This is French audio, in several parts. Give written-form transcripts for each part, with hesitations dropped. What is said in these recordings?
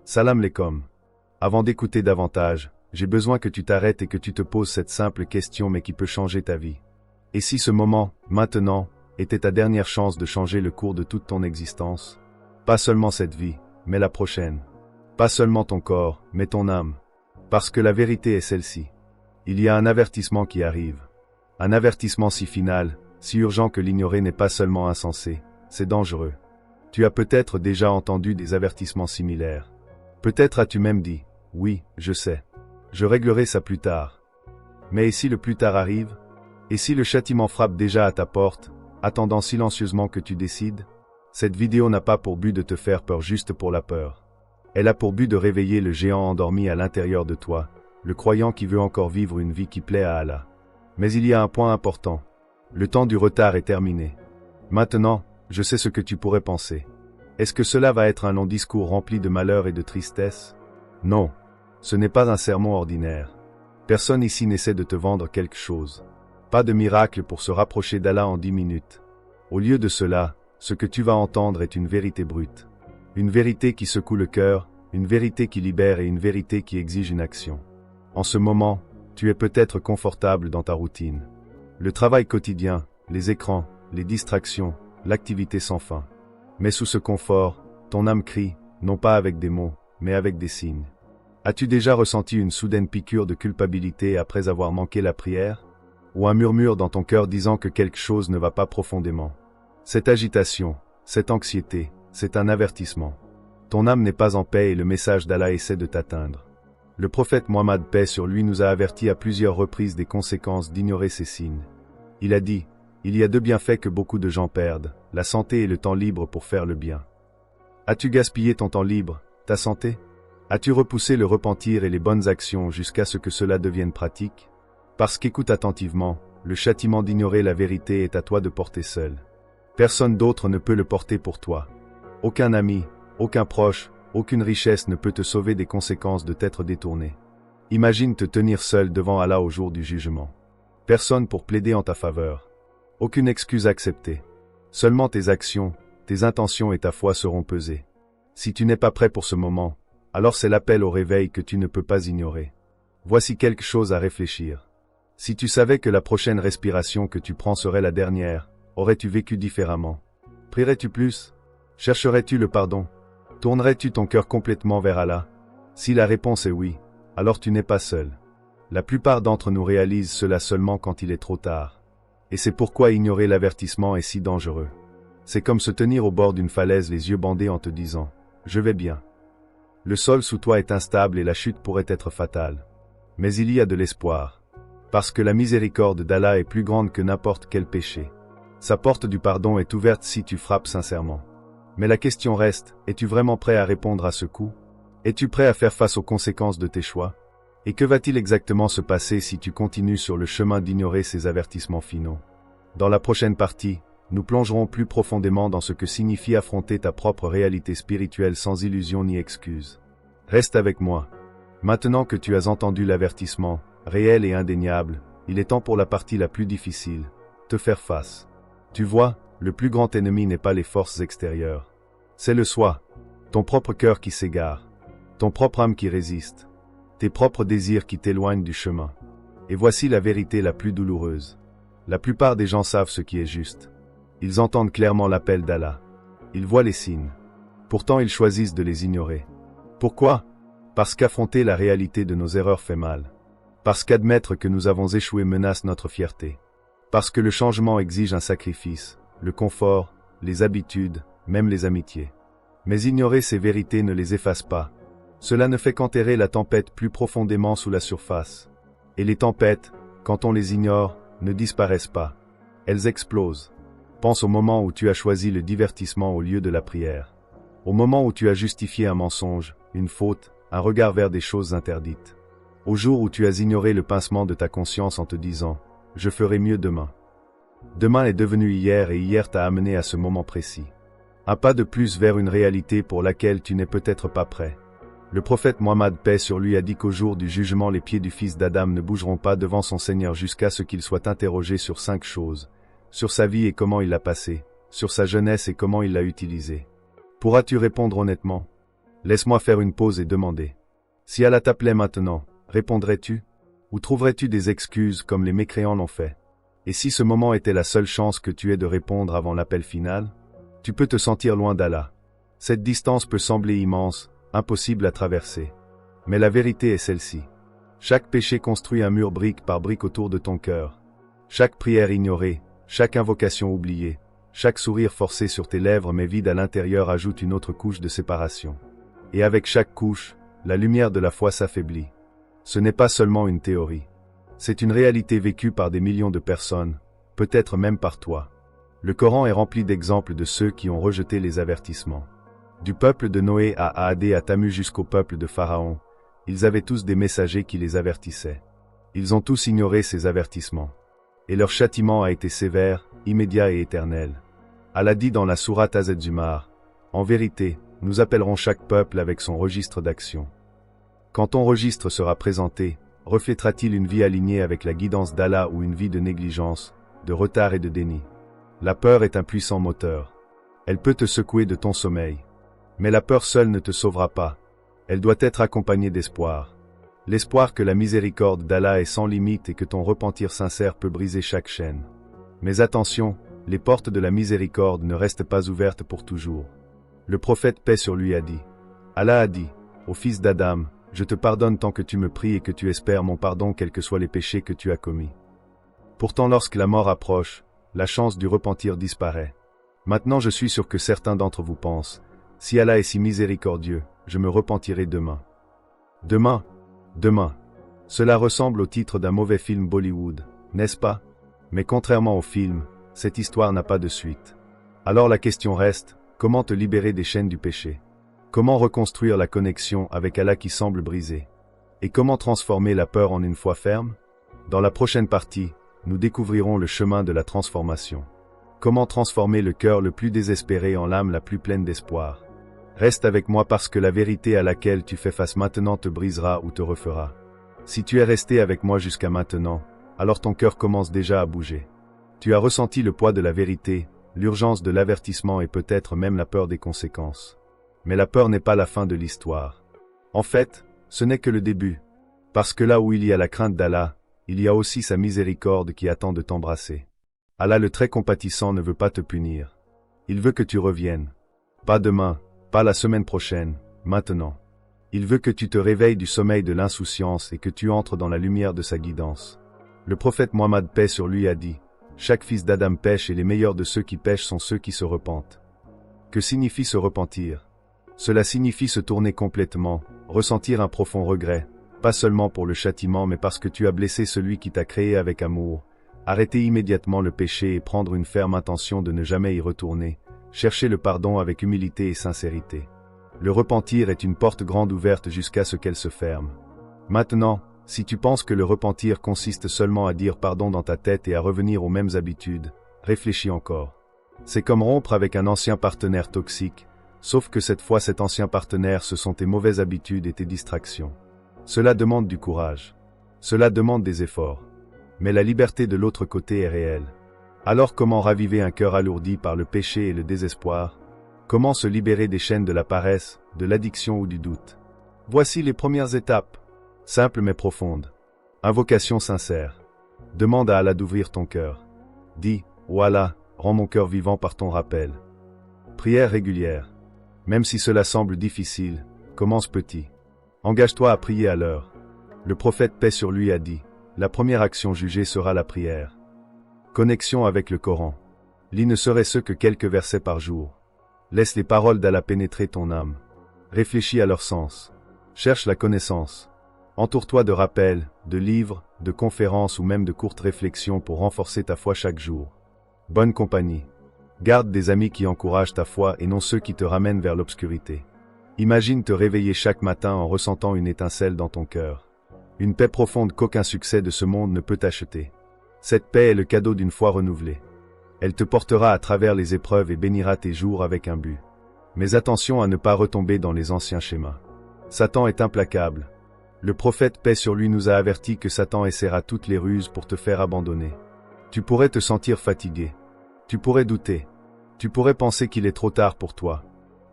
Salam alaikum. Avant d'écouter davantage, j'ai besoin que tu t'arrêtes et que tu te poses cette simple question mais qui peut changer ta vie. Et si ce moment, maintenant, était ta dernière chance de changer le cours de toute ton existence? Pas seulement cette vie, mais la prochaine. Pas seulement ton corps, mais ton âme. Parce que la vérité est celle-ci. Il y a un avertissement qui arrive. Un avertissement si final, si urgent que l'ignorer n'est pas seulement insensé, c'est dangereux. Tu as peut-être déjà entendu des avertissements similaires. Peut-être as-tu même dit, oui, je sais. Je réglerai ça plus tard. Mais et si le plus tard arrive? Et si le châtiment frappe déjà à ta porte, attendant silencieusement que tu décides? Cette vidéo n'a pas pour but de te faire peur juste pour la peur. Elle a pour but de réveiller le géant endormi à l'intérieur de toi, le croyant qui veut encore vivre une vie qui plaît à Allah. Mais il y a un point important. Le temps du retard est terminé. Maintenant, je sais ce que tu pourrais penser. Est-ce que cela va être un long discours rempli de malheur et de tristesse? Non. Ce n'est pas un sermon ordinaire. Personne ici n'essaie de te vendre quelque chose. Pas de miracle pour se rapprocher d'Allah en 10 minutes. Au lieu de cela, ce que tu vas entendre est une vérité brute. Une vérité qui secoue le cœur, une vérité qui libère et une vérité qui exige une action. En ce moment, tu es peut-être confortable dans ta routine. Le travail quotidien, les écrans, les distractions, l'activité sans fin. Mais sous ce confort, ton âme crie, non pas avec des mots, mais avec des signes. As-tu déjà ressenti une soudaine piqûre de culpabilité après avoir manqué la prière? Ou un murmure dans ton cœur disant que quelque chose ne va pas profondément? Cette agitation, cette anxiété, c'est un avertissement. Ton âme n'est pas en paix et le message d'Allah essaie de t'atteindre. Le prophète Mohammed, paix sur lui, nous a avertis à plusieurs reprises des conséquences d'ignorer ces signes. Il a dit, il y a deux bienfaits que beaucoup de gens perdent, la santé et le temps libre pour faire le bien. As-tu gaspillé ton temps libre, ta santé? As-tu repoussé le repentir et les bonnes actions jusqu'à ce que cela devienne pratique? Parce qu'écoute attentivement, le châtiment d'ignorer la vérité est à toi de porter seul. Personne d'autre ne peut le porter pour toi. Aucun ami, aucun proche, aucune richesse ne peut te sauver des conséquences de t'être détourné. Imagine te tenir seul devant Allah au jour du jugement. Personne pour plaider en ta faveur. Aucune excuse acceptée. Seulement tes actions, tes intentions et ta foi seront pesées. Si tu n'es pas prêt pour ce moment, alors c'est l'appel au réveil que tu ne peux pas ignorer. Voici quelque chose à réfléchir. Si tu savais que la prochaine respiration que tu prends serait la dernière, aurais-tu vécu différemment? Prierais-tu plus? Chercherais-tu le pardon? Tournerais-tu ton cœur complètement vers Allah? Si la réponse est oui, alors tu n'es pas seul. La plupart d'entre nous réalisent cela seulement quand il est trop tard. Et c'est pourquoi ignorer l'avertissement est si dangereux. C'est comme se tenir au bord d'une falaise les yeux bandés en te disant « Je vais bien ». Le sol sous toi est instable et la chute pourrait être fatale. Mais il y a de l'espoir. Parce que la miséricorde d'Allah est plus grande que n'importe quel péché. Sa porte du pardon est ouverte si tu frappes sincèrement. Mais la question reste, es-tu vraiment prêt à répondre à ce coup? Es-tu prêt à faire face aux conséquences de tes choix? Et que va-t-il exactement se passer si tu continues sur le chemin d'ignorer ces avertissements finaux? Dans la prochaine partie, nous plongerons plus profondément dans ce que signifie affronter ta propre réalité spirituelle sans illusion ni excuse. Reste avec moi. Maintenant que tu as entendu l'avertissement, réel et indéniable, il est temps pour la partie la plus difficile, te faire face. Tu vois, le plus grand ennemi n'est pas les forces extérieures. C'est le soi, ton propre cœur qui s'égare, ton propre âme qui résiste, tes propres désirs qui t'éloignent du chemin. Et voici la vérité la plus douloureuse. La plupart des gens savent ce qui est juste. Ils entendent clairement l'appel d'Allah. Ils voient les signes. Pourtant ils choisissent de les ignorer. Pourquoi? Parce qu'affronter la réalité de nos erreurs fait mal. Parce qu'admettre que nous avons échoué menace notre fierté. Parce que le changement exige un sacrifice, le confort, les habitudes, même les amitiés. Mais ignorer ces vérités ne les efface pas. Cela ne fait qu'enterrer la tempête plus profondément sous la surface. Et les tempêtes, quand on les ignore, ne disparaissent pas. Elles explosent. Pense au moment où tu as choisi le divertissement au lieu de la prière. Au moment où tu as justifié un mensonge, une faute, un regard vers des choses interdites. Au jour où tu as ignoré le pincement de ta conscience en te disant « Je ferai mieux demain ». Demain est devenu hier et hier t'a amené à ce moment précis. Un pas de plus vers une réalité pour laquelle tu n'es peut-être pas prêt. Le prophète Mohammed, paix sur lui, a dit qu'au jour du jugement les pieds du fils d'Adam ne bougeront pas devant son Seigneur jusqu'à ce qu'il soit interrogé sur 5 choses. Sur sa vie et comment il l'a passée, sur sa jeunesse et comment il l'a utilisée. Pourras-tu répondre honnêtement? Laisse-moi faire une pause et demander. Si Allah t'appelait maintenant, répondrais-tu? Ou trouverais-tu des excuses comme les mécréants l'ont fait? Et si ce moment était la seule chance que tu aies de répondre avant l'appel final? Tu peux te sentir loin d'Allah. Cette distance peut sembler immense, impossible à traverser. Mais la vérité est celle-ci. Chaque péché construit un mur brique par brique autour de ton cœur. Chaque prière ignorée, chaque invocation oubliée, chaque sourire forcé sur tes lèvres mais vide à l'intérieur ajoute une autre couche de séparation. Et avec chaque couche, la lumière de la foi s'affaiblit. Ce n'est pas seulement une théorie. C'est une réalité vécue par des millions de personnes, peut-être même par toi. Le Coran est rempli d'exemples de ceux qui ont rejeté les avertissements. Du peuple de Noé à Adé à Tamu jusqu'au peuple de Pharaon, ils avaient tous des messagers qui les avertissaient. Ils ont tous ignoré ces avertissements. Et leur châtiment a été sévère, immédiat et éternel. Allah dit dans la sourate Az-Zumar, « En vérité, nous appellerons chaque peuple avec son registre d'action. » Quand ton registre sera présenté, reflètera-t-il une vie alignée avec la guidance d'Allah ou une vie de négligence, de retard et de déni? La peur est un puissant moteur. Elle peut te secouer de ton sommeil. Mais la peur seule ne te sauvera pas. Elle doit être accompagnée d'espoir. L'espoir que la miséricorde d'Allah est sans limite et que ton repentir sincère peut briser chaque chaîne. Mais attention, les portes de la miséricorde ne restent pas ouvertes pour toujours. Le prophète paix sur lui a dit. Allah a dit, ô fils d'Adam, je te pardonne tant que tu me pries et que tu espères mon pardon quels que soient les péchés que tu as commis. Pourtant lorsque la mort approche, la chance du repentir disparaît. Maintenant je suis sûr que certains d'entre vous pensent, si Allah est si miséricordieux, je me repentirai demain. Demain. Cela ressemble au titre d'un mauvais film Bollywood, n'est-ce pas? Mais contrairement au film, cette histoire n'a pas de suite. Alors la question reste, comment te libérer des chaînes du péché? Comment reconstruire la connexion avec Allah qui semble brisée? Et comment transformer la peur en une foi ferme? Dans la prochaine partie, nous découvrirons le chemin de la transformation. Comment transformer le cœur le plus désespéré en l'âme la plus pleine d'espoir? Reste avec moi parce que la vérité à laquelle tu fais face maintenant te brisera ou te refera. Si tu es resté avec moi jusqu'à maintenant, alors ton cœur commence déjà à bouger. Tu as ressenti le poids de la vérité, l'urgence de l'avertissement et peut-être même la peur des conséquences. Mais la peur n'est pas la fin de l'histoire. En fait, ce n'est que le début. Parce que là où il y a la crainte d'Allah, il y a aussi sa miséricorde qui attend de t'embrasser. Allah le très compatissant ne veut pas te punir. Il veut que tu reviennes. Pas demain, pas la semaine prochaine, maintenant. Il veut que tu te réveilles du sommeil de l'insouciance et que tu entres dans la lumière de sa guidance. Le prophète Mohammed paix sur lui a dit, « Chaque fils d'Adam pêche et les meilleurs de ceux qui pêchent sont ceux qui se repentent. » Que signifie se repentir? Cela signifie se tourner complètement, ressentir un profond regret, pas seulement pour le châtiment mais parce que tu as blessé celui qui t'a créé avec amour, arrêter immédiatement le péché et prendre une ferme intention de ne jamais y retourner, chercher le pardon avec humilité et sincérité. Le repentir est une porte grande ouverte jusqu'à ce qu'elle se ferme. Maintenant, si tu penses que le repentir consiste seulement à dire pardon dans ta tête et à revenir aux mêmes habitudes, réfléchis encore. C'est comme rompre avec un ancien partenaire toxique, sauf que cette fois cet ancien partenaire ce sont tes mauvaises habitudes et tes distractions. Cela demande du courage. Cela demande des efforts. Mais la liberté de l'autre côté est réelle. Alors comment raviver un cœur alourdi par le péché et le désespoir? Comment se libérer des chaînes de la paresse, de l'addiction ou du doute? Voici les premières étapes. Simples mais profondes. Invocation sincère. Demande à Allah d'ouvrir ton cœur. Dis, ô Allah, rends mon cœur vivant par ton rappel. Prière régulière. Même si cela semble difficile, commence petit. Engage-toi à prier à l'heure. Le prophète paix sur lui a dit, la première action jugée sera la prière. Connexion avec le Coran. Lis ne serait-ce que quelques versets par jour. Laisse les paroles d'Allah pénétrer ton âme. Réfléchis à leur sens. Cherche la connaissance. Entoure-toi de rappels, de livres, de conférences ou même de courtes réflexions pour renforcer ta foi chaque jour. Bonne compagnie. Garde des amis qui encouragent ta foi et non ceux qui te ramènent vers l'obscurité. Imagine te réveiller chaque matin en ressentant une étincelle dans ton cœur. Une paix profonde qu'aucun succès de ce monde ne peut acheter. Cette paix est le cadeau d'une foi renouvelée. Elle te portera à travers les épreuves et bénira tes jours avec un but. Mais attention à ne pas retomber dans les anciens schémas. Satan est implacable. Le prophète paix sur lui nous a averti que Satan essaiera toutes les ruses pour te faire abandonner. Tu pourrais te sentir fatigué. Tu pourrais douter. Tu pourrais penser qu'il est trop tard pour toi.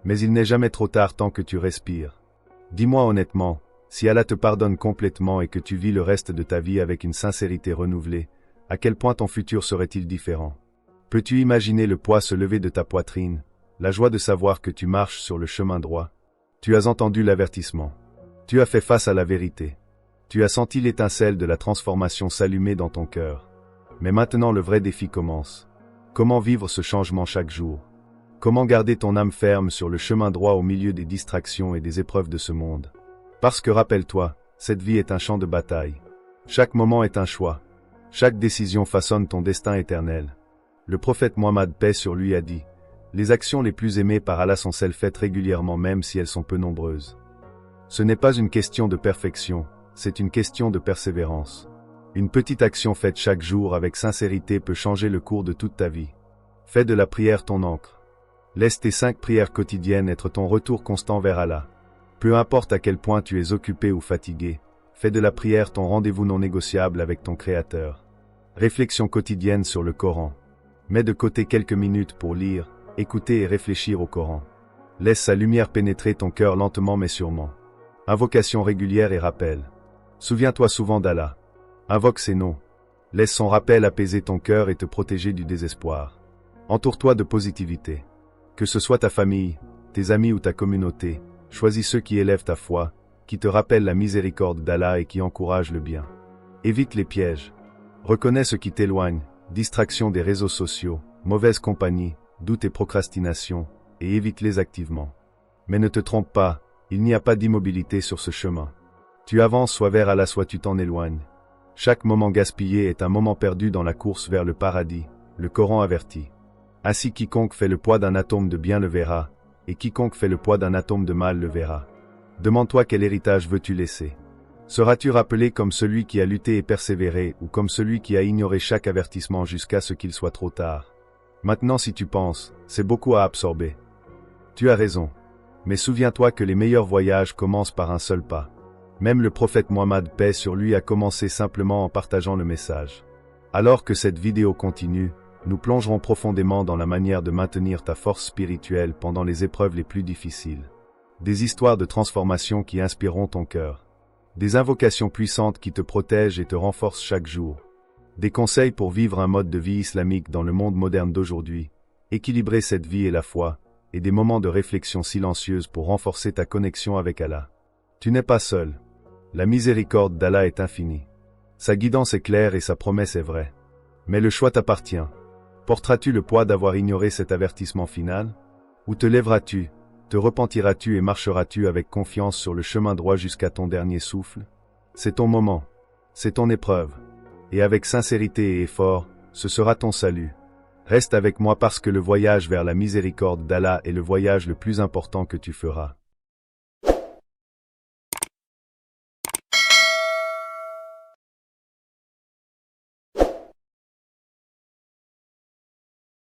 Mais il n'est jamais trop tard tant que tu respires. Dis-moi honnêtement, si Allah te pardonne complètement et que tu vis le reste de ta vie avec une sincérité renouvelée, à quel point ton futur serait-il différent? Peux-tu imaginer le poids se lever de ta poitrine, la joie de savoir que tu marches sur le chemin droit? Tu as entendu l'avertissement. Tu as fait face à la vérité. Tu as senti l'étincelle de la transformation s'allumer dans ton cœur. Mais maintenant le vrai défi commence. Comment vivre ce changement chaque jour? Comment garder ton âme ferme sur le chemin droit au milieu des distractions et des épreuves de ce monde? Parce que rappelle-toi, cette vie est un champ de bataille. Chaque moment est un choix. Chaque décision façonne ton destin éternel. Le prophète Mohammed, paix sur lui, a dit: les actions les plus aimées par Allah sont celles faites régulièrement même si elles sont peu nombreuses. Ce n'est pas une question de perfection, c'est une question de persévérance. Une petite action faite chaque jour avec sincérité peut changer le cours de toute ta vie. Fais de la prière ton encre. Laisse tes 5 prières quotidiennes être ton retour constant vers Allah. Peu importe à quel point tu es occupé ou fatigué, fais de la prière ton rendez-vous non négociable avec ton Créateur. Réflexion quotidienne sur le Coran. Mets de côté quelques minutes pour lire, écouter et réfléchir au Coran. Laisse sa lumière pénétrer ton cœur lentement mais sûrement. Invocation régulière et rappel. Souviens-toi souvent d'Allah. Invoque ses noms. Laisse son rappel apaiser ton cœur et te protéger du désespoir. Entoure-toi de positivité. Que ce soit ta famille, tes amis ou ta communauté, choisis ceux qui élèvent ta foi, qui te rappellent la miséricorde d'Allah et qui encouragent le bien. Évite les pièges. Reconnais ce qui t'éloigne, distraction des réseaux sociaux, mauvaise compagnie, doute et procrastination, et évite-les activement. Mais ne te trompe pas, il n'y a pas d'immobilité sur ce chemin. Tu avances soit vers Allah soit tu t'en éloignes. Chaque moment gaspillé est un moment perdu dans la course vers le paradis, le Coran avertit. Ainsi quiconque fait le poids d'un atome de bien le verra, et quiconque fait le poids d'un atome de mal le verra. Demande-toi quel héritage veux-tu laisser. Seras-tu rappelé comme celui qui a lutté et persévéré ou comme celui qui a ignoré chaque avertissement jusqu'à ce qu'il soit trop tard? Maintenant si tu penses, c'est beaucoup à absorber. Tu as raison. Mais souviens-toi que les meilleurs voyages commencent par un seul pas. Même le prophète Mohammed, paix sur lui, a commencé simplement en partageant le message. Alors que cette vidéo continue, nous plongerons profondément dans la manière de maintenir ta force spirituelle pendant les épreuves les plus difficiles. Des histoires de transformation qui inspireront ton cœur. Des invocations puissantes qui te protègent et te renforcent chaque jour. Des conseils pour vivre un mode de vie islamique dans le monde moderne d'aujourd'hui, équilibrer cette vie et la foi, et des moments de réflexion silencieuse pour renforcer ta connexion avec Allah. Tu n'es pas seul. La miséricorde d'Allah est infinie. Sa guidance est claire et sa promesse est vraie. Mais le choix t'appartient. Porteras-tu le poids d'avoir ignoré cet avertissement final? Ou te lèveras-tu, te repentiras-tu et marcheras-tu avec confiance sur le chemin droit jusqu'à ton dernier souffle? C'est ton moment. C'est ton épreuve. Et avec sincérité et effort, ce sera ton salut. Reste avec moi parce que le voyage vers la miséricorde d'Allah est le voyage le plus important que tu feras.